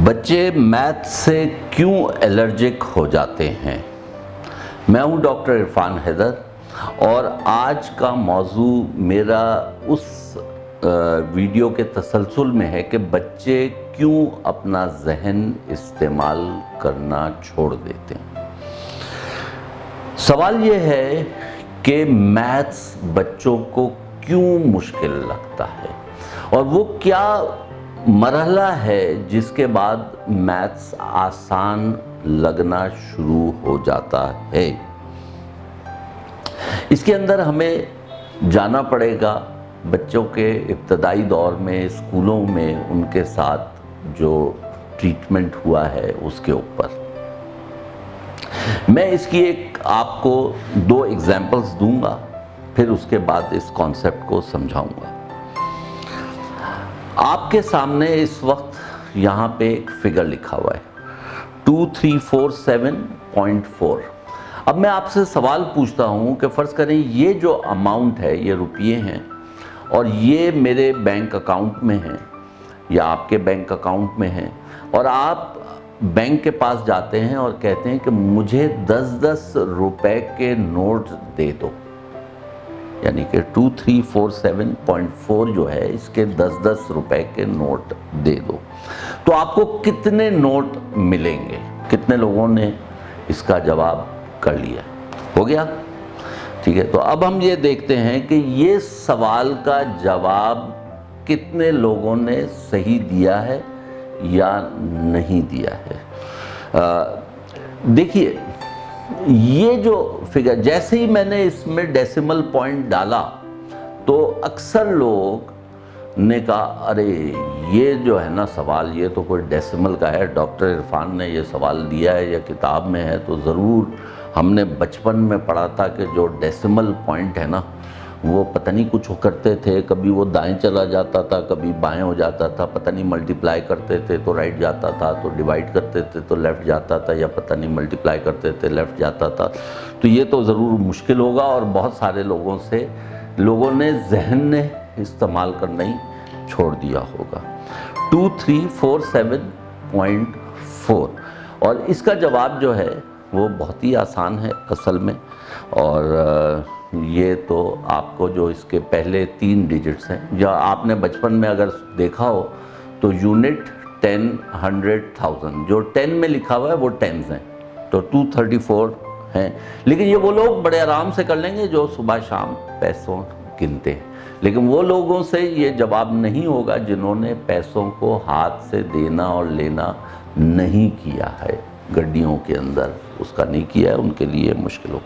बच्चे मैथ से क्यों एलर्जिक हो जाते हैं। मैं हूं डॉक्टर इरफान हैदर और आज का मौजू मेरा उस वीडियो के तसलसल में है कि बच्चे क्यों अपना जहन इस्तेमाल करना छोड़ देते हैं। सवाल ये है कि मैथ्स बच्चों को क्यों मुश्किल लगता है और वो क्या मरहला है जिसके बाद मैथ्स आसान लगना शुरू हो जाता है। इसके अंदर हमें जाना पड़ेगा बच्चों के इब्तदाई दौर में स्कूलों में उनके साथ जो ट्रीटमेंट हुआ है उसके ऊपर। मैं इसकी एक आपको दो एग्जाम्पल्स दूंगा, फिर उसके बाद इस कॉन्सेप्ट को समझाऊंगा। आपके सामने इस वक्त यहाँ पे एक फिगर लिखा हुआ है 2347.4। अब मैं आपसे सवाल पूछता हूँ कि फ़र्ज़ करें ये जो अमाउंट है ये रुपये हैं और ये मेरे बैंक अकाउंट में है या आपके बैंक अकाउंट में है और आप बैंक के पास जाते हैं और कहते हैं कि मुझे 10-10 रुपए के नोट दे दो, यानी कि 2347.4 जो है इसके 10-10 रुपए के नोट दे दो, तो आपको कितने नोट मिलेंगे। कितने लोगों ने इसका जवाब कर लिया? हो गया, ठीक है। तो अब हम ये देखते हैं कि ये सवाल का जवाब कितने लोगों ने सही दिया है या नहीं दिया है। देखिए ये जो फिगर, जैसे ही मैंने इसमें डेसिमल पॉइंट डाला तो अक्सर लोग ने कहा अरे ये जो है ना सवाल, ये तो कोई डेसिमल का है, डॉक्टर इरफान ने ये सवाल दिया है या किताब में है तो ज़रूर हमने बचपन में पढ़ा था कि जो डेसिमल पॉइंट है ना वो पता नहीं कुछ करते थे, कभी वो दाएं चला जाता था कभी बाएं हो जाता था, पता नहीं मल्टीप्लाई करते थे तो राइट जाता था, तो डिवाइड करते थे तो लेफ़्ट जाता था, या पता नहीं मल्टीप्लाई करते थे लेफ़्ट जाता था। तो ये तो ज़रूर मुश्किल होगा और बहुत सारे लोगों ने जहन ने इस्तेमाल करना ही छोड़ दिया होगा। 2347.4 और इसका जवाब जो है वो बहुत ही आसान है असल में। और ये तो आपको जो इसके पहले 3 डिजिट्स हैं, जो आपने बचपन में अगर देखा हो तो यूनिट 10, 100, 1000 जो 10 में लिखा हुआ है वो टेंस हैं, तो 234 हैं। लेकिन ये वो लोग बड़े आराम से कर लेंगे जो सुबह शाम पैसों गिनते हैं, लेकिन वो लोगों से ये जवाब नहीं होगा जिन्होंने पैसों को हाथ से देना और लेना नहीं किया है, गड्डियों के अंदर उसका नहीं किया है, उनके लिए मुश्किल हो।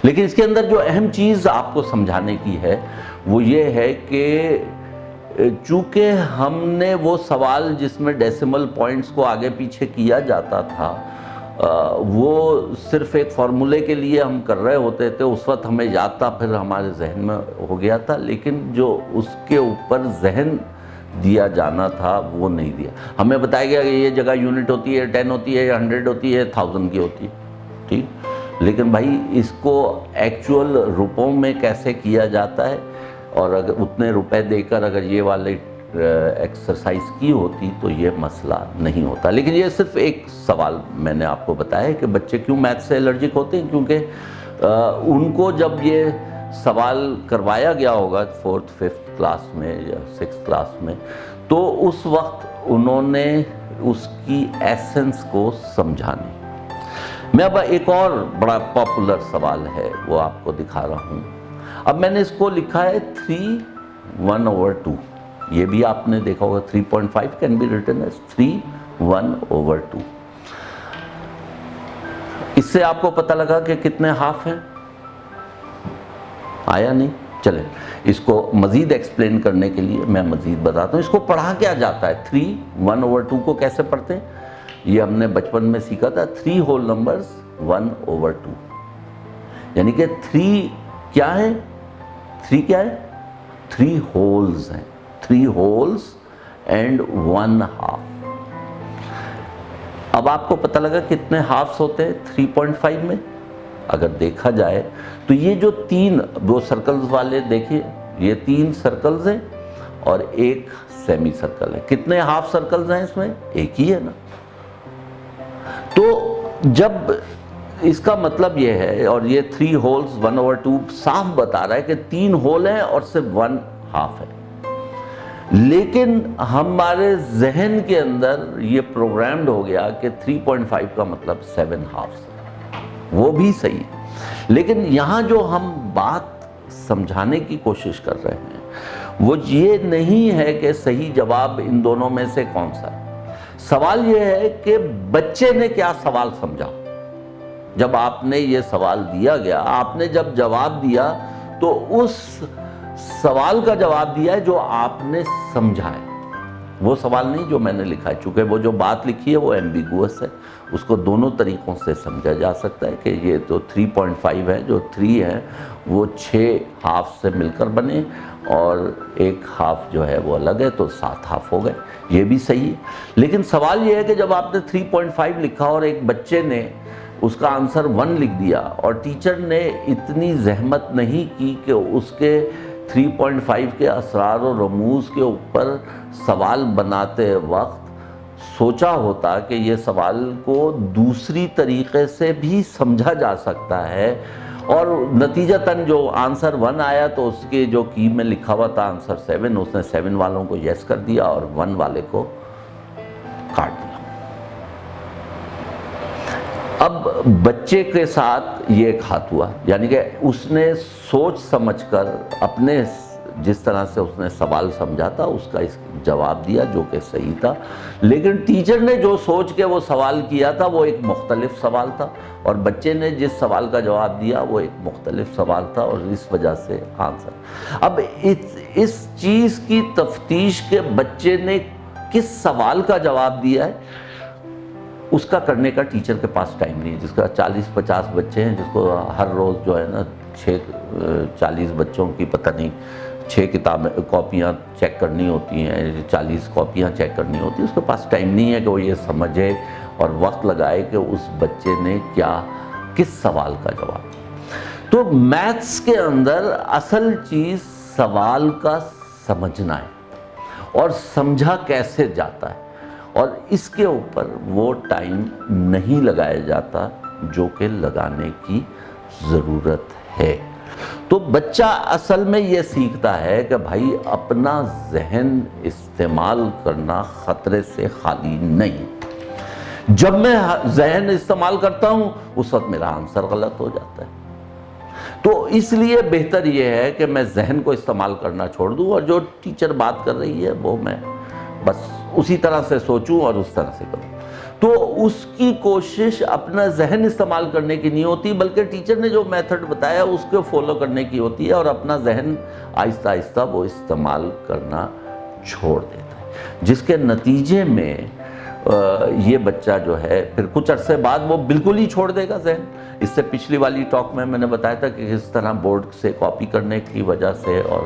लेकिन इसके अंदर जो अहम चीज़ आपको समझाने की है वो ये है कि चूँकि हमने वो सवाल जिसमें डेसिमल पॉइंट्स को आगे पीछे किया जाता था वो सिर्फ एक फार्मूले के लिए हम कर रहे होते थे, उस वक्त हमें याद था, फिर हमारे जहन में हो गया था, लेकिन जो उसके ऊपर जहन दिया जाना था वो नहीं दिया। हमें बताया गया कि ये जगह यूनिट होती है, 10 होती है, 100 होती है, 1000 की होती है, ठीक। लेकिन भाई इसको एक्चुअल रुपयों में कैसे किया जाता है, और अगर उतने रुपए देकर अगर ये वाले एक्सरसाइज की होती तो ये मसला नहीं होता। लेकिन ये सिर्फ एक सवाल मैंने आपको बताया कि बच्चे क्यों मैथ से एलर्जिक होते हैं, क्योंकि उनको जब ये सवाल करवाया गया होगा 4th 5th क्लास में या 6th क्लास में, तो उस वक्त उन्होंने उसकी एसेंस को समझा नहीं। मैं अब एक और बड़ा पॉपुलर सवाल है वो आपको दिखा रहा हूँ। अब मैंने इसको लिखा है 3/1/2। ये भी आपने देखा होगा 3.5 कैन बी रिटन एज 3/1/2। इससे आपको पता लगा कि कितने हाफ हैं, आया नहीं? चले इसको मज़ीद एक्सप्लेन करने के लिए मैं मज़ीद बताता हूँ। इसको पढ़ा क्या जाता है, 3/1/2 को कैसे पढ़ते हैं ये हमने बचपन में सीखा था। 3 होल नंबर्स 1/2, यानी कि 3 क्या है, 3 क्या है, 3 होल्स हैं, 3 होल्स एंड 1 हाफ। अब आपको पता लगा कितने हाफ्स होते हैं 3.5 में। अगर देखा जाए तो ये जो 3 दो सर्कल्स वाले देखिए, ये 3 सर्कल्स हैं और एक सेमी सर्कल है। कितने हाफ सर्कल्स हैं इसमें? एक ही है ना। تو جب اس کا مطلب یہ ہے، اور یہ 3 ہولز 1/2 صاف بتا رہا ہے کہ 3 ہول ہیں اور صرف 1 ہاف ہے، لیکن ہمارے ذہن کے اندر یہ پروگرامڈ ہو گیا کہ 3.5 کا مطلب 7 ہافز، وہ بھی صحیح ہے، لیکن یہاں جو ہم بات سمجھانے کی کوشش کر رہے ہیں وہ یہ نہیں ہے کہ صحیح جواب ان دونوں میں سے کون سا ہے۔ سوال یہ ہے کہ بچے نے کیا سوال سمجھا۔ جب آپ نے یہ سوال دیا گیا، آپ نے جب جواب دیا تو اس سوال کا جواب دیا ہے جو آپ نے سمجھا ہے، وہ سوال نہیں جو میں نے لکھا ہے، چونکہ وہ جو بات لکھی ہے وہ ایمبیگوس ہے، اس کو دونوں طریقوں سے سمجھا جا سکتا ہے کہ یہ تو 3.5 ہے، جو 3 ہے وہ 6 ہاف سے مل کر بنے اور 1 ہاف جو ہے وہ الگ ہے، تو 7 ہاف ہو گئے، یہ بھی صحیح ہے۔ لیکن سوال یہ ہے کہ جب آپ نے 3.5 لکھا اور ایک بچے نے اس کا آنسر 1 لکھ دیا اور ٹیچر نے اتنی زحمت نہیں کی کہ اس کے 3.5 کے اسرار و رموز کے اوپر سوال بناتے وقت سوچا ہوتا کہ یہ سوال کو دوسری طریقے سے بھی سمجھا جا سکتا ہے، اور نتیجتاً جو آنسر 1 آیا تو اس کے جو کی میں لکھا ہوا تھا آنسر 7، اس نے 7 والوں کو یس کر دیا اور 1 والے کو کاٹ دیا۔ اب بچے کے ساتھ یہ ایک ہاتھ ہوا، یعنی کہ اس نے سوچ سمجھ کر اپنے جس طرح سے اس نے سوال سمجھا تھا اس کا جواب دیا جو کہ صحیح تھا، لیکن ٹیچر نے جو سوچ کے وہ سوال کیا تھا وہ ایک مختلف سوال تھا، اور بچے نے جس سوال کا جواب دیا وہ ایک مختلف سوال تھا، اور اس وجہ سے آنسر۔ اب اس چیز کی تفتیش کے بچے نے کس سوال کا جواب دیا ہے اس کا کرنے کا ٹیچر کے پاس ٹائم نہیں ہے، جس کا 40-50 بچے ہیں، جس کو ہر روز جو ہے نا 40 بچوں کی پتہ نہیں 6 کاپیاں چیک کرنی ہوتی ہیں، 40 کاپیاں چیک کرنی ہوتی ہیں، اس کے پاس ٹائم نہیں ہے کہ وہ یہ سمجھے اور وقت لگائے کہ اس بچے نے کس سوال کا جواب دیا۔ تو میتھس کے اندر اصل چیز سوال کا سمجھنا ہے اور سمجھا کیسے جاتا ہے، اور اس کے اوپر وہ ٹائم نہیں لگایا جاتا جو کہ لگانے کی ضرورت ہے۔ تو بچہ اصل میں یہ سیکھتا ہے کہ بھائی اپنا ذہن استعمال کرنا خطرے سے خالی نہیں۔ جب میں ذہن استعمال کرتا ہوں اس وقت میرا آنسر غلط ہو جاتا ہے، تو اس لیے بہتر یہ ہے کہ میں ذہن کو استعمال کرنا چھوڑ دوں، اور جو ٹیچر بات کر رہی ہے وہ میں بس اسی طرح سے سوچوں اور اس طرح سے کروں۔ تو اس کی کوشش اپنا ذہن استعمال کرنے کی نہیں ہوتی، بلکہ ٹیچر نے جو میتھڈ بتایا اس کو فالو کرنے کی ہوتی ہے، اور اپنا ذہن آہستہ آہستہ وہ استعمال کرنا چھوڑ دیتا ہے، جس کے نتیجے میں یہ بچہ جو ہے پھر کچھ عرصے بعد وہ بالکل ہی چھوڑ دے گا ذہن۔ اس سے پچھلی والی ٹاک میں نے بتایا تھا کہ کس طرح بورڈ سے کاپی کرنے کی وجہ سے اور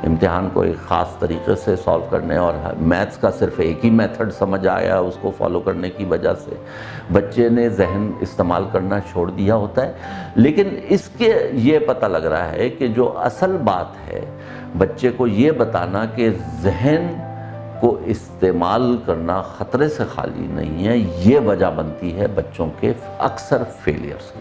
امتحان کو ایک خاص طریقے سے سالو کرنے اور میتھس کا صرف ایک ہی میتھڈ سمجھ آیا اس کو فالو کرنے کی وجہ سے بچے نے ذہن استعمال کرنا چھوڑ دیا ہوتا ہے۔ لیکن اس کے یہ پتہ لگ رہا ہے کہ جو اصل بات ہے بچے کو یہ بتانا کہ ذہن کو استعمال کرنا خطرے سے خالی نہیں ہے، یہ وجہ بنتی ہے بچوں کے اکثر فیلیئرز۔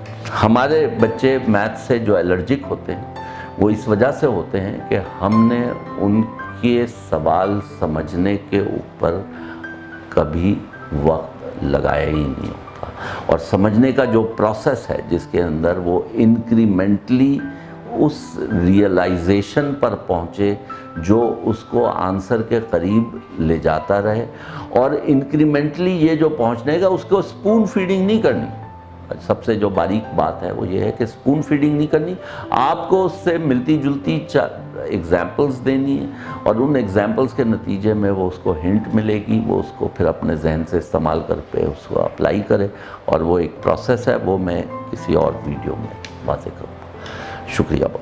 ہمارے بچے میتھ سے جو الرجک ہوتے ہیں وہ اس وجہ سے ہوتے ہیں کہ ہم نے ان کے سوال سمجھنے کے اوپر کبھی وقت لگایا ہی نہیں ہوتا، اور سمجھنے کا جو پروسیس ہے جس کے اندر وہ انکریمنٹلی اس ریئلائزیشن پر پہنچے جو اس کو آنسر کے قریب لے جاتا رہے، اور انکریمنٹلی یہ جو پہنچنے گا اس کو سپون فیڈنگ نہیں کرنی۔ سب سے جو باریک بات ہے وہ یہ ہے کہ سپون فیڈنگ نہیں کرنی، آپ کو اس سے ملتی جلتی ایگزامپلز دینی ہے، اور ان ایگزامپلز کے نتیجے میں وہ اس کو ہنٹ ملے گی، وہ اس کو پھر اپنے ذہن سے استعمال کر پہ اس کو اپلائی کرے، اور وہ ایک پروسیس ہے، وہ میں کسی اور ویڈیو میں واضح کروں گا۔ شکریہ بہت۔